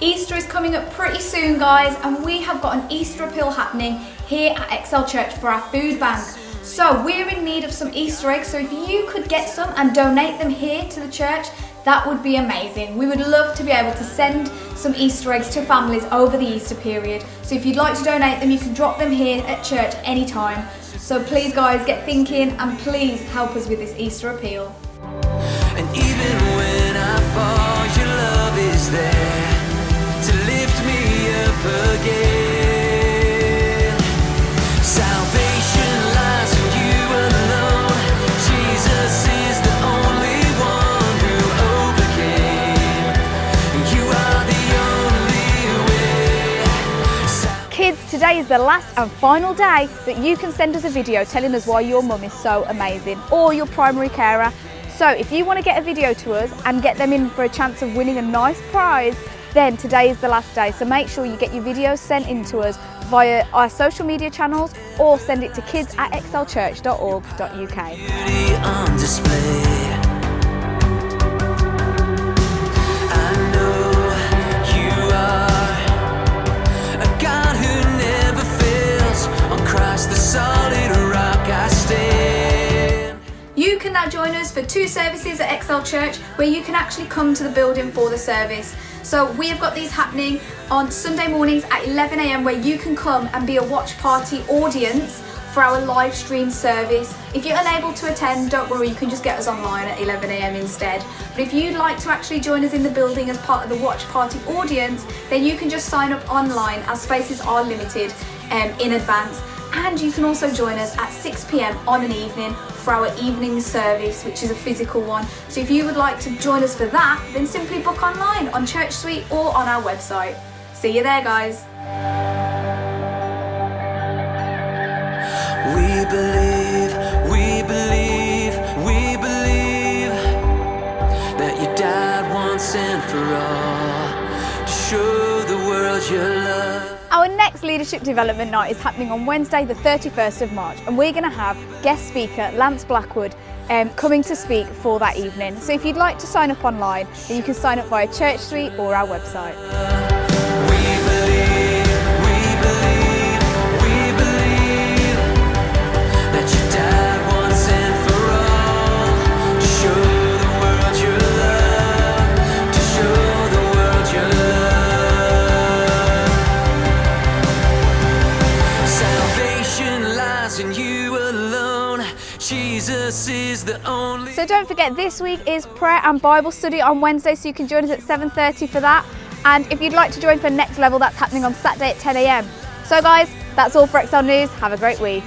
Easter is coming up pretty soon, guys, and we have got an Easter appeal happening here at Excel Church for our food bank. So we're in need of some Easter eggs, so if you could get some and donate them here to the church, that would be amazing. We would love to be able to send some Easter eggs to families over the Easter period. So if you'd like to donate them, you can drop them here at church anytime. So please, guys, get thinking and please help us with this Easter appeal. And even when I fall, your love is there to lift me up again. Salvation lies in you alone. Jesus is the only one who overcame. You are the only way. Kids, today is the last and final day that you can send us a video telling us why your mum is so amazing, or your primary carer. So if you want to get a video to us and get them in for a chance of winning a nice prize, then today is the last day. So make sure you get your videos sent in to us via our social media channels or send it to kids@excelchurch.org.uk. Beauty on display. I know you are a God who never fails. On Christ the solid rock I stand. You can now join us for 2 services at Excel Church where you can actually come to the building for the service. So we have got these happening on Sunday mornings at 11 a.m. where you can come and be a watch party audience for our live stream service. If you're unable to attend, don't worry, you can just get us online at 11 a.m. instead. But if you'd like to actually join us in the building as part of the watch party audience, then you can just sign up online as spaces are limited in advance. And you can also join us at 6 p.m. on an evening for our evening service, which is a physical one. So if you would like to join us for that, then simply book online on Church Suite or on our website. See you there, guys. We believe, we believe, we believe that you died once and for all to show the world your love. Our next Leadership Development Night is happening on Wednesday the 31st of March, and we're going to have guest speaker Lance Blackwood coming to speak for that evening. So if you'd like to sign up online, then you can sign up via Church Suite or our website. We believe, we believe, we believe that you died once and for all to show the world your love, to show the world your love. Salvation lies in you alone. Jesus is the only. So don't forget, this week is prayer and Bible study on Wednesday, so you can join us at 7:30 for that. And if you'd like to join for Next Level, that's happening on Saturday at 10 a.m. So guys, that's all for Excel News. Have a great week.